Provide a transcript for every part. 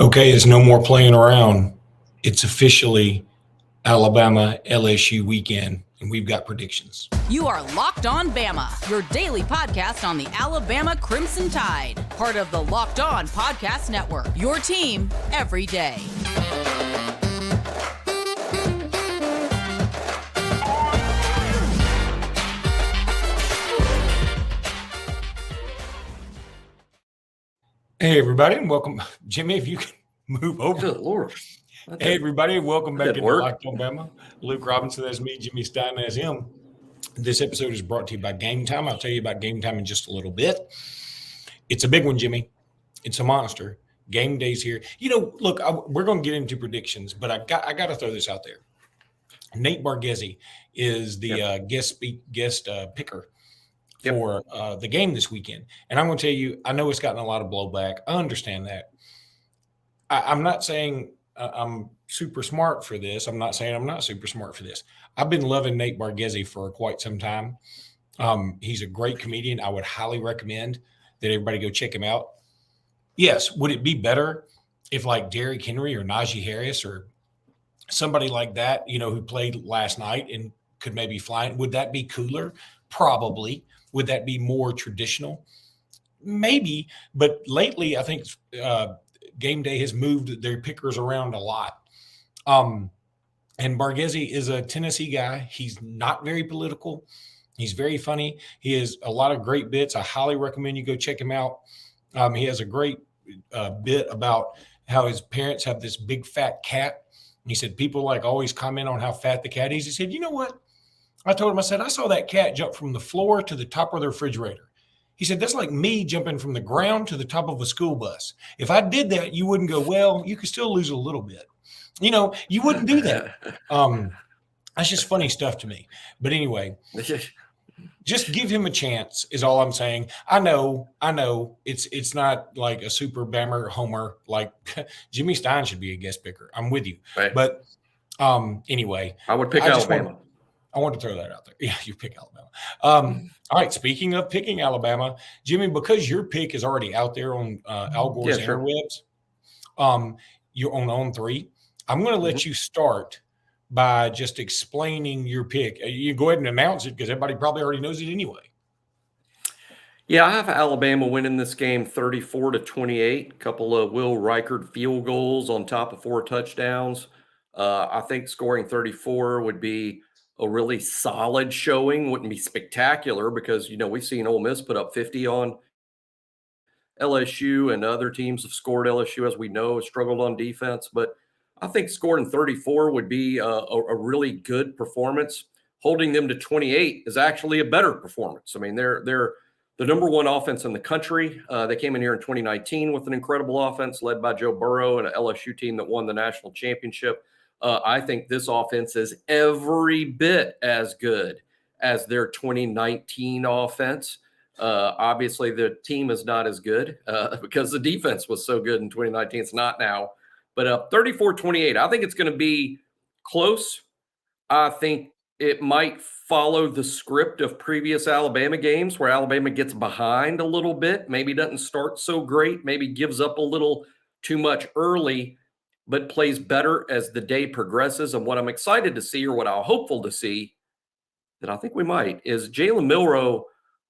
Okay, it's no more playing around. It's officially Alabama LSU weekend, and we've got predictions. You are Locked On Bama, your daily podcast on the Alabama Crimson Tide, part of the Locked On Podcast Network, your team every day. Hey, everybody, and welcome. Jimmy, if you can move over. Good Lord. Hey, everybody, and welcome back to work. Locked On Bama. Luke Robinson, that's me. Jimmy Stein, that's him. This episode is brought to you by Gametime. I'll tell you about Gametime in just a little bit. It's a big one, Jimmy. It's a monster. Game day's here. You know, look, we're going to get into predictions, but I got to throw this out there. Nate Bargatze is the guest picker for the game this weekend. And I'm going to tell you, I know it's gotten a lot of blowback. I understand that. I'm not saying I'm super smart for this. I'm not saying I'm not super smart for this. I've been loving Nate Bargatze for quite some time. He's a great comedian. I would highly recommend that everybody go check him out. Yes, would it be better if like Derrick Henry or Najee Harris or somebody like that, you know, who played last night and could maybe fly? Would that be cooler? Probably. Would that be more traditional? Maybe. But lately, I think Game Day has moved their pickers around a lot. And Bargatze is a Tennessee guy. He's not very political. He's very funny. He has a lot of great bits. I highly recommend you go check him out. He has a great bit about how his parents have this big fat cat. And he said people like always comment on how fat the cat is. He said, you know what? I told him, I said, I saw that cat jump from the floor to the top of the refrigerator. He said, that's like me jumping from the ground to the top of a school bus. If I did that, you wouldn't go, well, you could still lose a little bit. You know, you wouldn't do that. That's just funny stuff to me. But anyway, just give him a chance is all I'm saying. I know it's not like a super Bama homer. Like Jimmy Stein should be a guest picker. I'm with you. Right. But anyway. I would pick Alabama. I want to throw that out there. Yeah, you pick Alabama. All right, speaking of picking Alabama, Jimmy, because your pick is already out there on Al Gore's interwebs, you're on 3. I'm going to let you start by just explaining your pick. You go ahead and announce it because everybody probably already knows it anyway. Yeah, I have Alabama winning this game 34-28. A couple of Will Reichard field goals on top of 4 touchdowns. I think scoring 34 would be a really solid showing. Wouldn't be spectacular because, you know, we've seen Ole Miss put up 50 on LSU, and other teams have scored. LSU, as we know, has struggled on defense. But I think scoring 34 would be a really good performance. Holding them to 28 is actually a better performance. I mean, they're the number 1 offense in the country. They came in here in 2019 with an incredible offense led by Joe Burrow and an LSU team that won the national championship. I think this offense is every bit as good as their 2019 offense. Obviously, the team is not as good because the defense was so good in 2019. It's not now. But 34-28, I think it's going to be close. I think it might follow the script of previous Alabama games where Alabama gets behind a little bit, maybe doesn't start so great, maybe gives up a little too much early, but plays better as the day progresses. And what I'm excited to see, or what I'm hopeful to see, that I think we might, is Jalen Milroe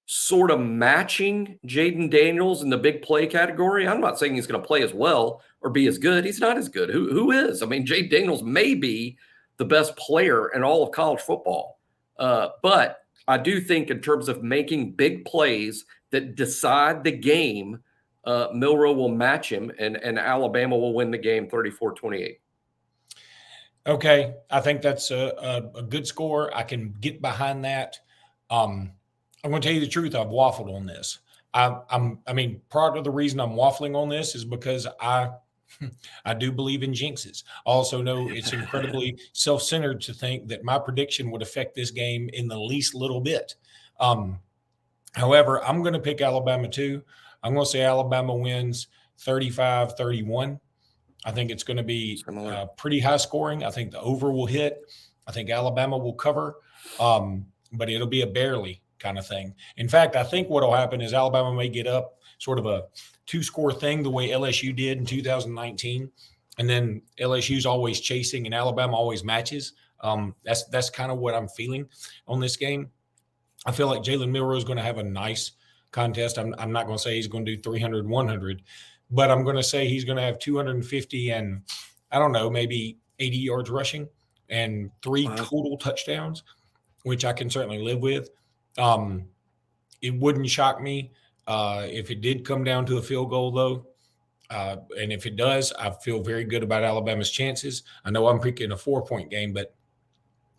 sort of matching Jaden Daniels in the big play category. I'm not saying he's going to play as well or be as good. He's not as good. Who is? I mean, Jaden Daniels may be the best player in all of college football. But I do think in terms of making big plays that decide the game, Milroe will match him, and Alabama will win the game 34-28. Okay, I think that's a good score. I can get behind that. I'm going to tell you the truth. I've waffled on this. I mean, part of the reason I'm waffling on this is because I do believe in jinxes. I also know it's incredibly self-centered to think that my prediction would affect this game in the least little bit. However, I'm going to pick Alabama too. I'm going to say Alabama wins 35-31. I think it's going to be pretty high scoring. I think the over will hit. I think Alabama will cover, but it'll be a barely kind of thing. In fact, I think what will happen is Alabama may get up sort of a two-score thing the way LSU did in 2019, and then LSU's always chasing and Alabama always matches. That's kind of what I'm feeling on this game. I feel like Jalen Milroe is going to have a nice contest. I'm not going to say he's going to do 300, 100, but I'm going to say he's going to have 250 and I don't know, maybe 80 yards rushing and 3 total touchdowns, which I can certainly live with. It wouldn't shock me if it did come down to a field goal, though. And if it does, I feel very good about Alabama's chances. I know I'm picking a 4-point game, but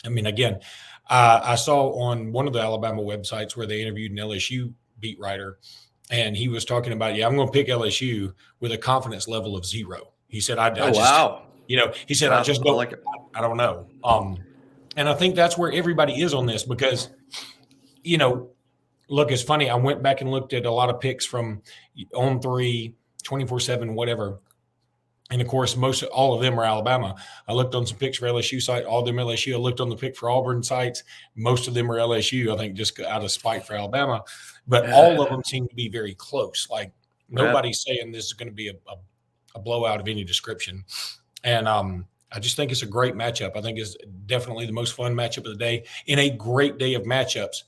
I mean, again, I saw on one of the Alabama websites where they interviewed an LSU beat writer, and he was talking about, I'm going to pick LSU with a confidence level of 0. He said, I just don't like it. I don't know. And I think that's where everybody is on this because, look, it's funny. I went back and looked at a lot of picks from On 3, 24/7, whatever. And of course, all of them are Alabama. I looked on some picks for LSU site, all of them LSU. I looked on the pick for Auburn sites. Most of them are LSU, I think, just out of spite for Alabama. But all of them seem to be very close. Like nobody's saying this is going to be a blowout of any description. And I just think it's a great matchup. I think it's definitely the most fun matchup of the day in a great day of matchups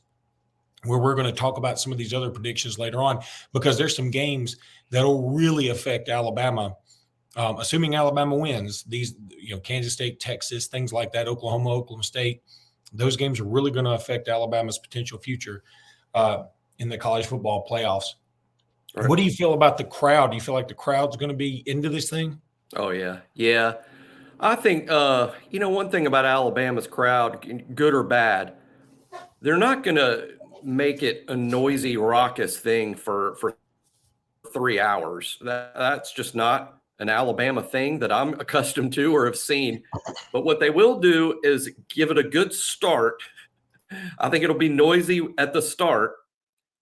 where we're going to talk about some of these other predictions later on because there's some games that'll really affect Alabama. Assuming Alabama wins, these, Kansas State, Texas, things like that, Oklahoma State, those games are really going to affect Alabama's potential future in the college football playoffs. Right. What do you feel about the crowd? Do you feel like the crowd's going to be into this thing? Oh, yeah. Yeah. I think, one thing about Alabama's crowd, good or bad, they're not going to make it a noisy, raucous thing for 3 hours. That's just not an Alabama thing that I'm accustomed to or have seen. But what they will do is give it a good start. I think it'll be noisy at the start,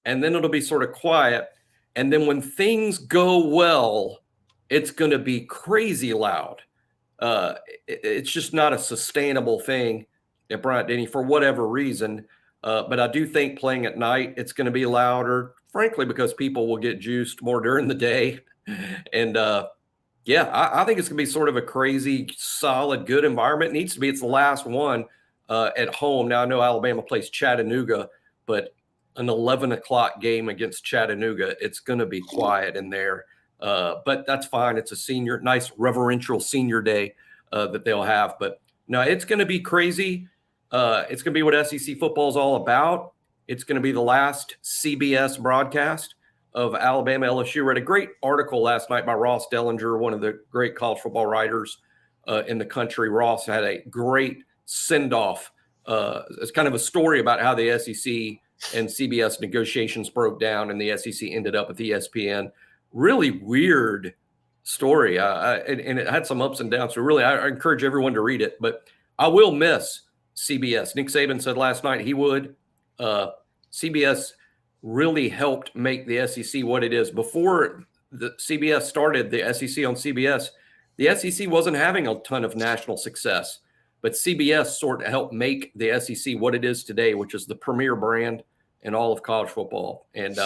and then it'll be sort of quiet. And then when things go well, it's going to be crazy loud. It's just not a sustainable thing at Bryant-Denny for whatever reason. But I do think playing at night, it's going to be louder, frankly, because people will get juiced more during the day. And, I think it's going to be sort of a crazy, solid, good environment. It needs to be. It's the last one at home. Now, I know Alabama plays Chattanooga, but an 11 o'clock game against Chattanooga, it's going to be quiet in there. But that's fine. It's a nice reverential senior day that they'll have. But no, it's going to be crazy. It's going to be what SEC football is all about. It's going to be the last CBS broadcast of Alabama LSU. Read a great article last night by Ross Dellinger, one of the great college football writers in the country. Ross had a great send-off. It's kind of a story about how the SEC and CBS negotiations broke down and the SEC ended up with ESPN. Really weird story. And it had some ups and downs. So really, I encourage everyone to read it. But I will miss CBS. Nick Saban said last night he would. CBS really helped make the SEC what it is. Before the CBS started, the SEC on CBS, the SEC wasn't having a ton of national success, but CBS sort of helped make the SEC what it is today, which is the premier brand in all of college football. And,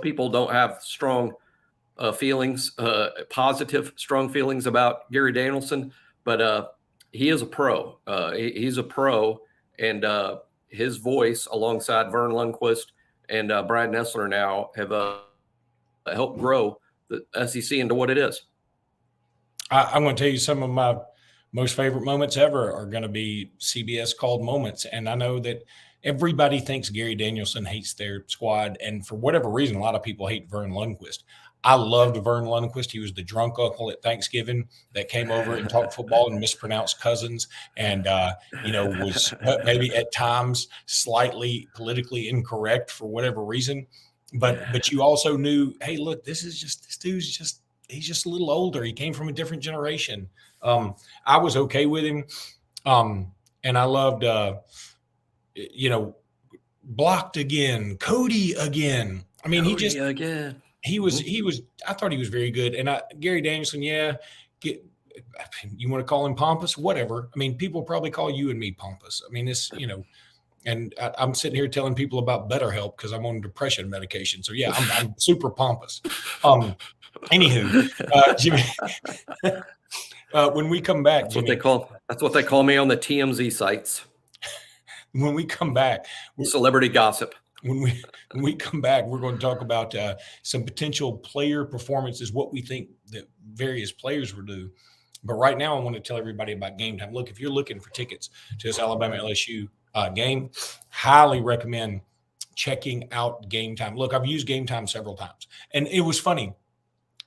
people don't have strong feelings, positive, strong feelings about Gary Danielson, but he is a pro. He's a pro, and his voice alongside Vern Lundquist and Brad Nessler now have helped grow the SEC into what it is. I'm going to tell you some of my most favorite moments ever are going to be CBS called moments. And I know that everybody thinks Gary Danielson hates their squad. And for whatever reason, a lot of people hate Vern Lundquist. I loved Vern Lundquist. He was the drunk uncle at Thanksgiving that came over and talked football and mispronounced cousins and, was maybe at times slightly politically incorrect for whatever reason. But you also knew, hey, look, this dude's he's just a little older. He came from a different generation. I was okay with him. And I loved, blocked again, Cody again. I mean, He was. I thought he was very good. And Gary Danielson, you want to call him pompous, whatever. I mean, people probably call you and me pompous. I mean, this, And I'm sitting here telling people about BetterHelp because I'm on depression medication. So yeah, I'm super pompous. Anywho, Jimmy, when we come back, That's Jimmy, that's what they call me on the TMZ sites. When we come back, celebrity gossip. When we come back, we're going to talk about some potential player performances, what we think that various players will do. But right now, I want to tell everybody about Gametime. Look, if you're looking for tickets to this Alabama LSU game, highly recommend checking out Gametime. Look, I've used Gametime several times, and it was funny.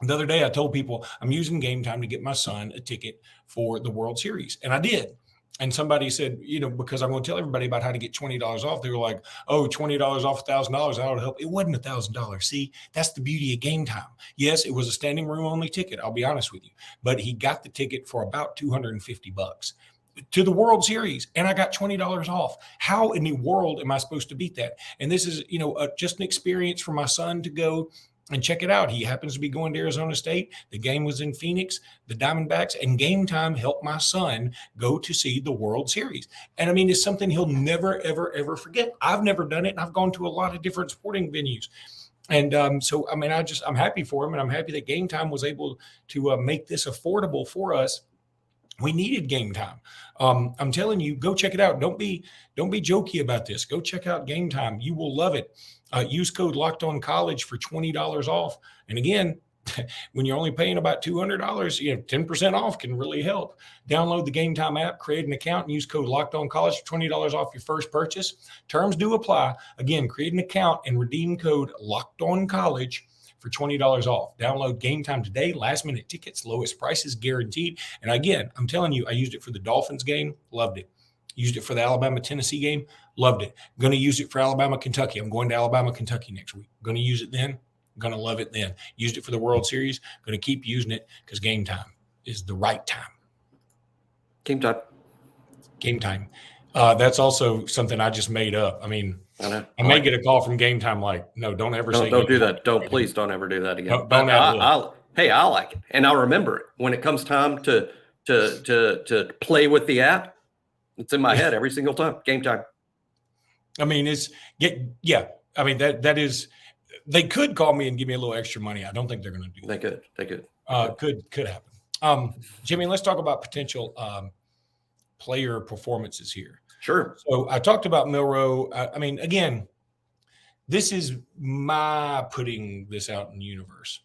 The other day, I told people I'm using Gametime to get my son a ticket for the World Series, and I did. And somebody said, because I'm going to tell everybody about how to get $20 off. They were like, oh, $20 off $1,000. That would help. It wasn't $1,000. See, that's the beauty of Gametime. Yes, it was a standing room only ticket. I'll be honest with you. But he got the ticket for about $250 to the World Series, and I got $20 off. How in the world am I supposed to beat that? And this is, just an experience for my son to go and check it out. He happens to be going to Arizona State. The game was in Phoenix, the Diamondbacks, and Gametime helped my son go to see the World Series. And I mean, it's something he'll never, ever, ever forget. I've never done it, and I've gone to a lot of different sporting venues. And so, I mean, I'm happy for him, and I'm happy that Gametime was able to make this affordable for us. We needed Gametime. I'm telling you, go check it out. Don't be jokey about this. Go check out Gametime. You will love it. Use code LOCKEDONCollege for $20 off. And again, when you're only paying about $200, 10% off can really help. Download the Gametime app, create an account, and use code LOCKEDONCollege for $20 off your first purchase. Terms do apply. Again, create an account and redeem code LOCKEDONCollege for $20 off. Download Gametime today. Last minute tickets, lowest prices guaranteed. And again, I'm telling you, I used it for the Dolphins game, loved it. Used it for the Alabama-Tennessee game, loved it. I'm going to use it for Alabama-Kentucky. I'm going to Alabama-Kentucky next week. I'm going to use it then. I'm going to love it then. Used it for the World Series. I'm going to keep using it because Gametime is the right time. Gametime. That's also something I just made up. I mean, I may get a call from Gametime like, no, don't ever say don't do that. Please don't ever do that again. Don't I like it. And I'll remember it. When it comes time to play with the app, it's in my head every single time. Gametime. I mean, I mean, that is, they could call me and give me a little extra money. I don't think they're going to do that. They could. Could happen. Jimmy, let's talk about potential player performances here. Sure. So I talked about Milroe. I mean, again, this is my putting this out in the universe.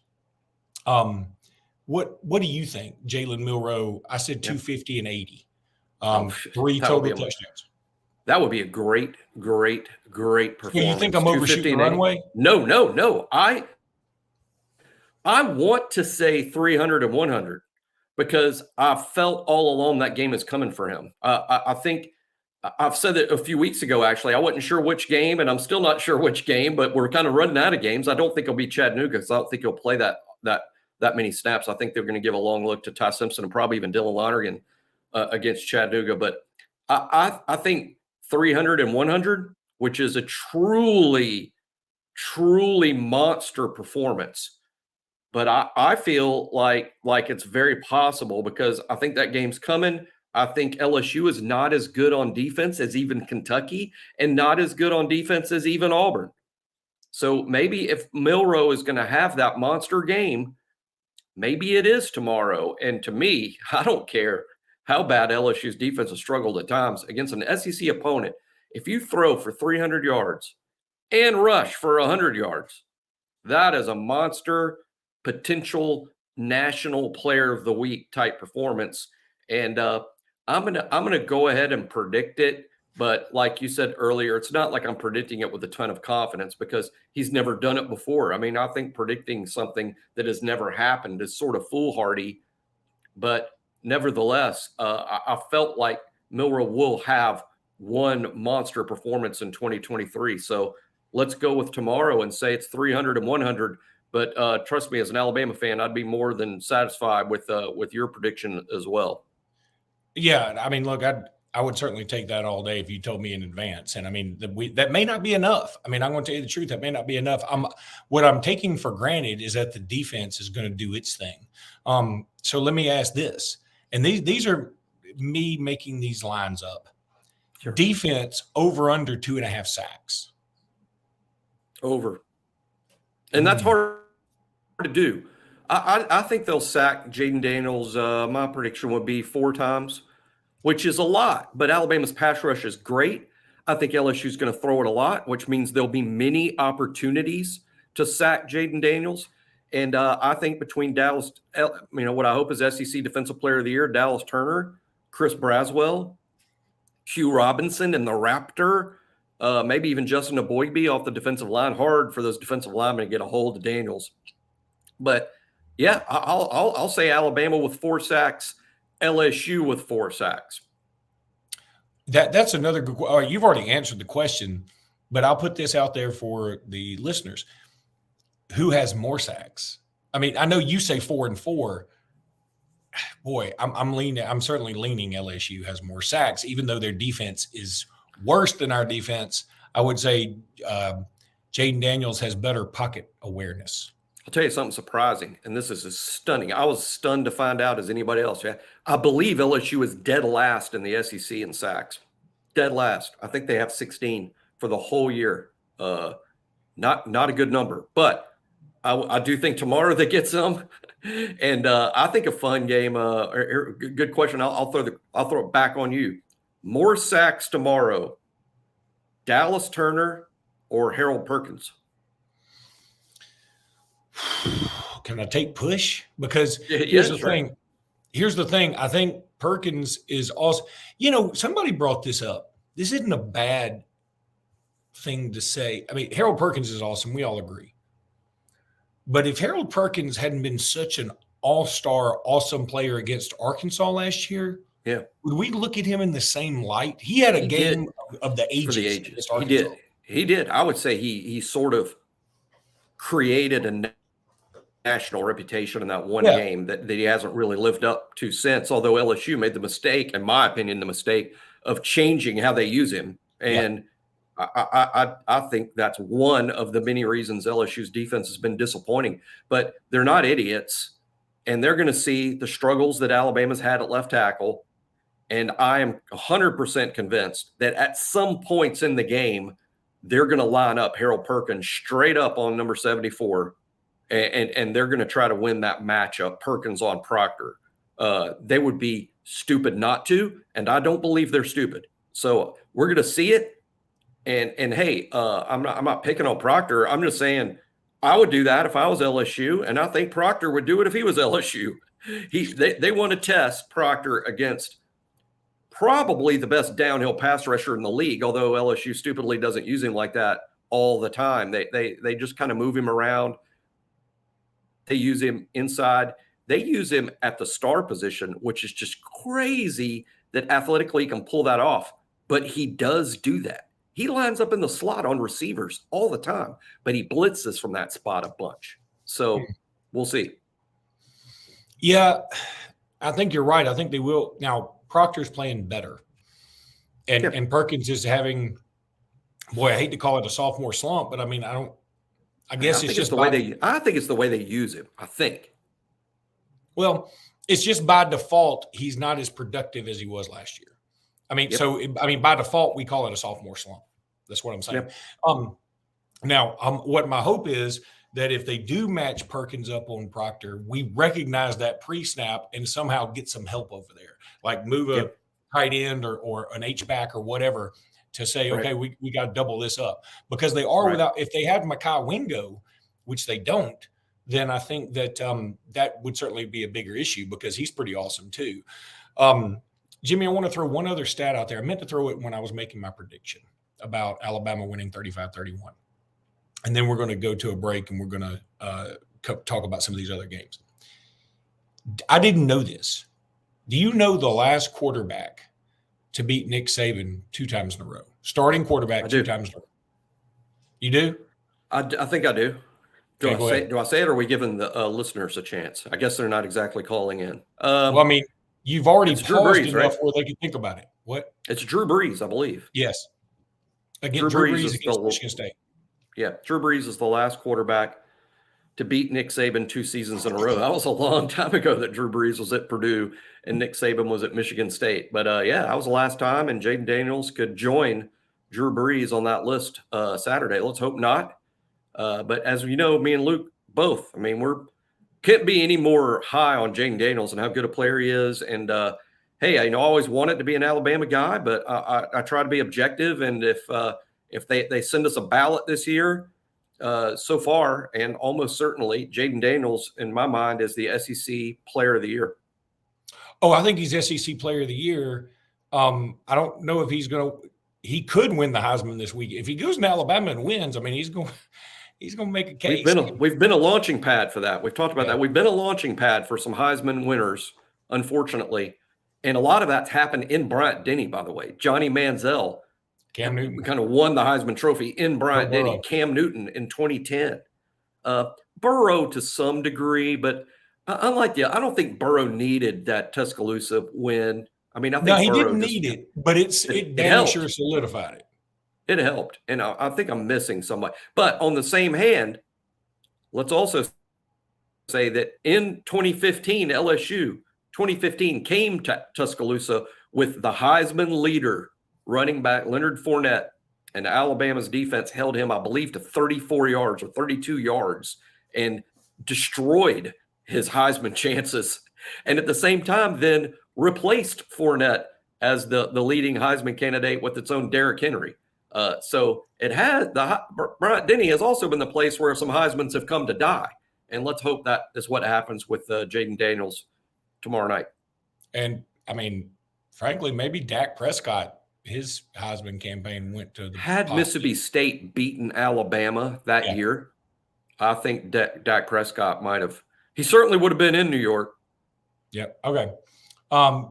What do you think, Jalen Milroe? I said 250 and 80. 3 total touchdowns. That would be a great performance. You think I'm overshooting the runway? No. I want to say 300 and 100 because I felt all along that game is coming for him. I think I've said it a few weeks ago, actually. I wasn't sure which game, and I'm still not sure which game, but we're kind of running out of games. I don't think it'll be Chattanooga because I don't think he'll play that many snaps. I think they're going to give a long look to Ty Simpson and probably even Dylan Lonergan against Chattanooga. But I think 300 and 100, which is a truly monster performance. But I feel like it's very possible because I think that game's coming. I think LSU is not as good on defense as even Kentucky and not as good on defense as even Auburn. So maybe if Milroe is going to have that monster game, maybe it is tomorrow. And to me, I don't care how bad LSU's defense has struggled at times against an SEC opponent. If you throw for 300 yards and rush for 100 yards, that is a monster potential national player of the week type performance. And I'm gonna go ahead and predict it. But like you said earlier, it's not like I'm predicting it with a ton of confidence because he's never done it before. I mean, I think predicting something that has never happened is sort of foolhardy. But nevertheless, I felt like Milroe will have one monster performance in 2023. So let's go with tomorrow and say it's 300 and 100. But trust me, as an Alabama fan, I'd be more than satisfied with your prediction as well. Yeah, I mean, look, I would certainly take that all day if you told me in advance. And I mean, that may not be enough. I mean, I'm going to tell you the truth. That may not be enough. What I'm taking for granted is that the defense is going to do its thing. So let me ask this. And these are me making these lines up. Sure. Defense over under 2.5 sacks. Over. And that's hard to do. I think they'll sack Jaden Daniels. My prediction would be 4 times, which is a lot. But Alabama's pass rush is great. I think LSU is going to throw it a lot, which means there'll be many opportunities to sack Jaden Daniels. And I think between Dallas, what I hope is SEC Defensive Player of the Year, Dallas Turner, Chris Braswell, Hugh Robinson, and the Raptor, maybe even Justin Aboigbe off the defensive line. Hard for those defensive linemen to get a hold of Daniels. But, yeah, I'll say Alabama with 4 sacks, LSU with 4 sacks. That's another good – you've already answered the question, but I'll put this out there for the listeners. Who has more sacks? I mean, I know you say 4 and 4. Boy, I'm certainly leaning LSU has more sacks, even though their defense is worse than our defense. I would say Jaden Daniels has better pocket awareness. I'll tell you something surprising, and this is stunning. I was stunned to find out as anybody else. Yeah, I believe LSU is dead last in the SEC in sacks. Dead last. I think they have 16 for the whole year. Not a good number, but I do think tomorrow they get some. And I think a fun game. Good question. I'll throw it back on you. More sacks tomorrow, Dallas Turner or Harold Perkins? Can I take push? Because here's the thing. Here's the thing. I think Perkins is also, somebody brought this up. This isn't a bad thing to say. I mean, Harold Perkins is awesome. We all agree. But if Harold Perkins hadn't been such an all-star, awesome player against Arkansas last year, would we look at him in the same light? He had a game of the ages. For the ages. He did. I would say he sort of created a national reputation in that one game that he hasn't really lived up to since, although LSU made the mistake, in my opinion, of changing how they use him. And I think that's one of the many reasons LSU's defense has been disappointing. But they're not idiots, and they're going to see the struggles that Alabama's had at left tackle. And I am 100% convinced that at some points in the game, they're going to line up Harold Perkins straight up on number 74, and they're going to try to win that matchup, Perkins on Proctor. They would be stupid not to, and I don't believe they're stupid. So we're going to see it. And hey, I'm not picking on Proctor. I'm just saying I would do that if I was LSU, and I think Proctor would do it if he was LSU. They want to test Proctor against probably the best downhill pass rusher in the league, although LSU stupidly doesn't use him like that all the time. They just kind of move him around. They use him inside. They use him at the star position, which is just crazy that athletically he can pull that off. But he does do that. He lines up in the slot on receivers all the time, but he blitzes from that spot a bunch. So we'll see. Yeah, I think you're right. I think they will. Now, Proctor's playing better. And Perkins is having, I hate to call it a sophomore slump, but I mean, I think it's the way they use him, I think. Well, it's just by default, he's not as productive as he was last year. I mean, by default, we call it a sophomore slump. That's what I'm saying. What my hope is that if they do match Perkins up on Proctor, we recognize that pre-snap and somehow get some help over there, like move a tight end or an H-back or whatever to say, okay, we got to double this up. Because they are without – if they have Mekhi Wingo, which they don't, then I think that that would certainly be a bigger issue because he's pretty awesome too. Jimmy, I want to throw one other stat out there. I meant to throw it when I was making my prediction about Alabama winning 35-31. And then we're going to go to a break and we're going to talk about some of these other games. I didn't know this. Do you know the last quarterback to beat Nick Saban 2 times in a row? Starting quarterback 2 times in a row. You do? I think I do. Do I say it, or are we giving the listeners a chance? I guess they're not exactly calling in. You've already paused enough where they can think about it. What? It's Drew Brees, I believe. Yes. Again, Drew Brees against Michigan State. Yeah, Drew Brees is the last quarterback to beat Nick Saban 2 seasons in a row. That was a long time ago that Drew Brees was at Purdue and Nick Saban was at Michigan State. But yeah, that was the last time, and Jaden Daniels could join Drew Brees on that list Saturday. Let's hope not. But as you know, me and Luke both, I mean, can't be any more high on Jaden Daniels and how good a player he is. And hey, I always wanted to be an Alabama guy, but I try to be objective. And if they send us a ballot this year, so far, and almost certainly, Jaden Daniels, in my mind, is the SEC Player of the Year. Oh, I think he's SEC Player of the Year. I don't know if he could win the Heisman this week. If he goes to Alabama and wins, I mean, he's going to make a case. We've been a launching pad for that. We've talked about that. We've been a launching pad for some Heisman winners, unfortunately. And a lot of that's happened in Bryant-Denny, by the way. Johnny Manziel, Cam Newton kind of won the Heisman Trophy in Bryant-Denny. Cam Newton in 2010. Burrow to some degree, but unlike I don't think Burrow needed that Tuscaloosa win. I mean, I think he Burrow didn't need it, but it damn sure solidified it. It helped, and I think I'm missing somebody. But on the same hand, let's also say that in 2015, LSU 2015 came to Tuscaloosa with the Heisman leader, running back Leonard Fournette, and Alabama's defense held him, I believe, to 34 yards or 32 yards and destroyed his Heisman chances. And at the same time, then replaced Fournette as the leading Heisman candidate with its own Derrick Henry. So it has Bryant-Denny has also been the place where some Heismans have come to die. And let's hope that is what happens with Jaden Daniels tomorrow night. And I mean, frankly, maybe Dak Prescott, his Heisman campaign went to the had Mississippi State beaten Alabama that year. I think Dak Prescott might have. He certainly would have been in New York. Yep. Okay.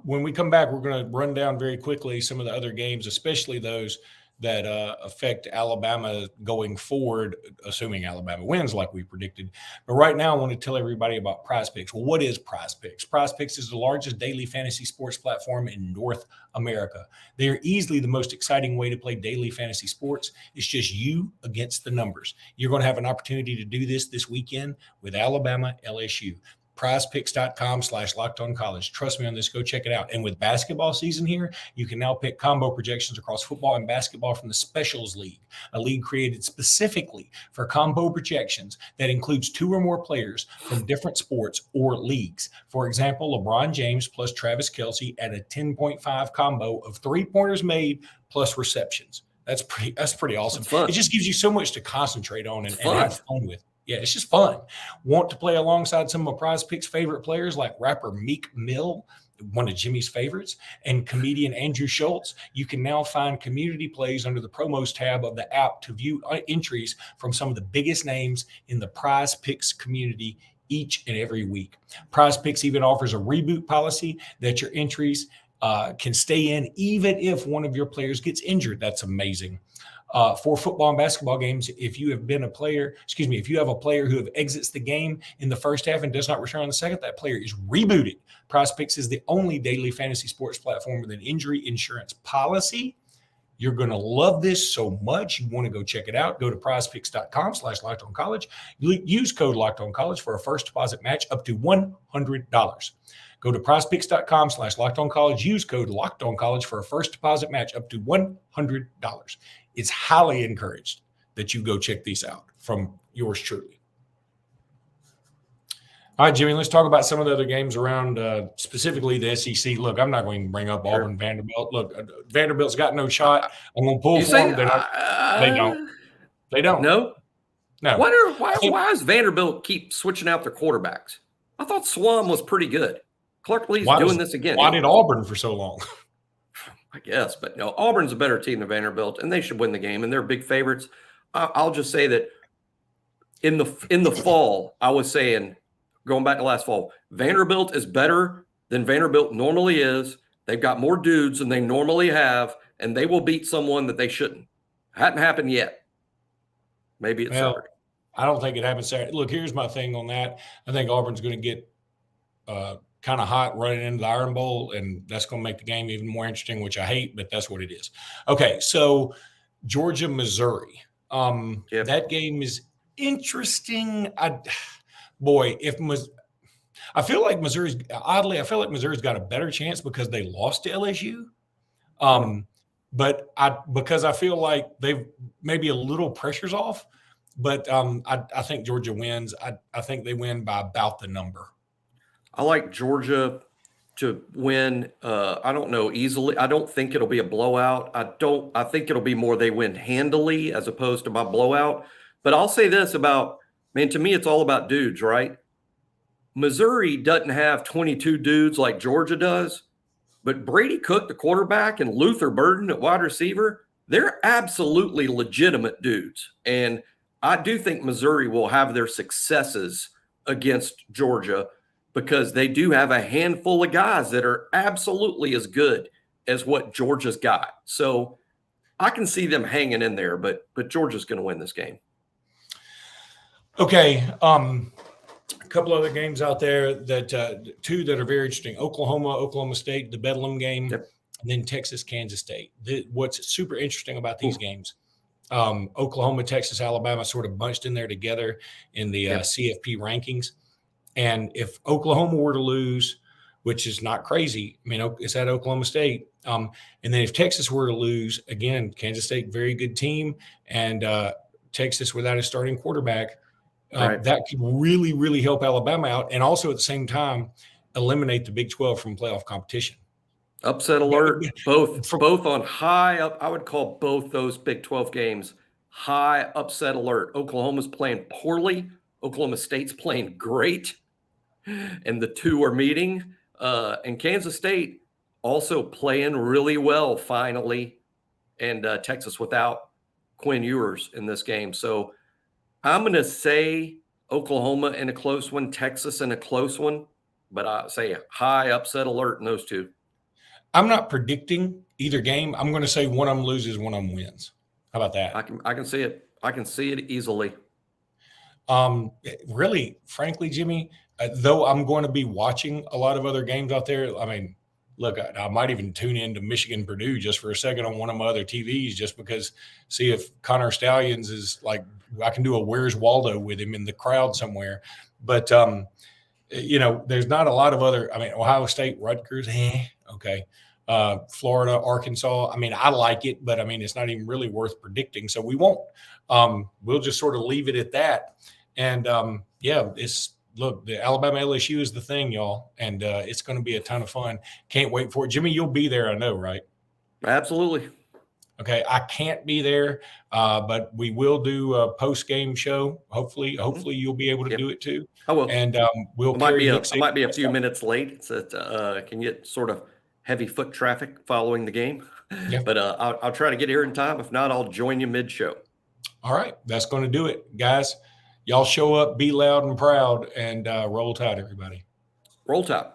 When we come back, we're going to run down very quickly some of the other games, especially those that affect Alabama going forward, assuming Alabama wins like we predicted. But right now, I want to tell everybody about PrizePicks. Well, what is PrizePicks? PrizePicks is the largest daily fantasy sports platform in North America. They are easily the most exciting way to play daily fantasy sports. It's just you against the numbers. You're going to have an opportunity to do this weekend with Alabama, LSU. PrizePicks.com/LockedOnCollege. Trust me on this. Go check it out. And with basketball season here, you can now pick combo projections across football and basketball from the Specials League, a league created specifically for combo projections that includes 2 or more players from different sports or leagues. For example, LeBron James plus Travis Kelce at a 10.5 combo of 3-pointers made plus receptions. That's pretty awesome. It just gives you so much to concentrate on and have fun with. Yeah, it's just fun. Want to play alongside some of PrizePicks' favorite players like rapper Meek Mill, one of Jimmy's favorites, and comedian Andrew Schultz? You can now find community plays under the promos tab of the app to view entries from some of the biggest names in the PrizePicks community each and every week. PrizePicks even offers a reboot policy that your entries can stay in even if one of your players gets injured. That's amazing. For football and basketball games, if you have a player who exits the game in the first half and does not return in the second, that player is rebooted. PrizePicks is the only daily fantasy sports platform with an injury insurance policy. You're going to love this so much. You want to go check it out. Go to prizepicks.com/LockedOnCollege. Use code LockedOnCollege for a first deposit match up to $100. Go to prizepicks.com/LockedOnCollege. Use code LockedOnCollege for a first deposit match up to $100. It's highly encouraged that you go check these out from yours truly. All right, Jimmy, let's talk about some of the other games around, specifically the SEC. Look, I'm not going to bring up Auburn, Vanderbilt. Look, Vanderbilt's got no shot. I'm going to pull for them. They don't. They don't. No? No. Why does Vanderbilt keep switching out their quarterbacks? I thought Swam was pretty good. Clark Lee's doing this again. Why did Auburn for so long? I guess, but no, Auburn's a better team than Vanderbilt, and they should win the game, and they're big favorites. I'll just say that in the fall, I was saying, going back to last fall, Vanderbilt is better than Vanderbilt normally is. They've got more dudes than they normally have, and they will beat someone that they shouldn't. Hadn't happened yet. Maybe it's Saturday. I don't think it happens Saturday. Look, here's my thing on that. I think Auburn's going to get kind of hot running into the Iron Bowl, and that's going to make the game even more interesting, which I hate, but that's what it is. Okay, so Georgia, Missouri. That game is interesting. boy, I feel like Missouri's got a better chance because they lost to LSU. Because I feel like they've maybe a little pressure's off, but I think Georgia wins. I think they win by about the number. I like Georgia to win. I don't know, easily. I don't think it'll be a blowout. I think it'll be more they win handily as opposed to by blowout. But I'll say this about, man, to me, it's all about dudes, right? Missouri doesn't have 22 dudes like Georgia does, but Brady Cook, the quarterback, and Luther Burden at wide receiver, they're absolutely legitimate dudes. And I do think Missouri will have their successes against Georgia because they do have a handful of guys that are absolutely as good as what Georgia's got. So I can see them hanging in there, but Georgia's going to win this game. Okay. A couple other games out there that two that are very interesting: Oklahoma State, the Bedlam game, Yep. and then Texas, Kansas State. What's super interesting about these games, Oklahoma, Texas, Alabama sort of bunched in there together in the CFP rankings. And if Oklahoma were to lose, which is not crazy, I mean, it's at Oklahoma State. And then if Texas were to lose, again, Kansas State, very good team, and Texas without a starting quarterback, that could really, really help Alabama out, and also at the same time eliminate the Big 12 from playoff competition. Upset alert, both on high up. I would call both those Big 12 games high upset alert. Oklahoma's playing poorly. Oklahoma State's playing great, and the two are meeting. And Kansas State also playing really well finally, and Texas without Quinn Ewers in this game. So I'm going to say Oklahoma in a close one, Texas in a close one, but I say high upset alert in those two. I'm not predicting either game. I'm going to say one of them loses, one of them wins. How about that? I can see it. I can see it easily. Really, frankly, Jimmy, though I'm going to be watching a lot of other games out there. I mean, look, I might even tune into Michigan Purdue just for a second on one of my other TVs, just because see if Connor Stallions is like, I can do a Where's Waldo with him in the crowd somewhere. But, there's not a lot of other, Ohio State, Rutgers, okay. Florida, Arkansas. I mean, I like it, but it's not even really worth predicting. So we won't. We'll just sort of leave it at that. And the Alabama LSU is the thing, y'all. And it's going to be a ton of fun. Can't wait for it. Jimmy, you'll be there, I know, right? Absolutely. Okay. I can't be there, but we will do a post-game show. Hopefully you'll be able to do it too. I will. And I might be a few minutes late. It's can get sort of heavy foot traffic following the game. Yeah. But I'll try to get here in time. If not, I'll join you mid-show. All right. That's going to do it. Guys, y'all show up, be loud and proud, and roll tide, everybody. Roll Tide.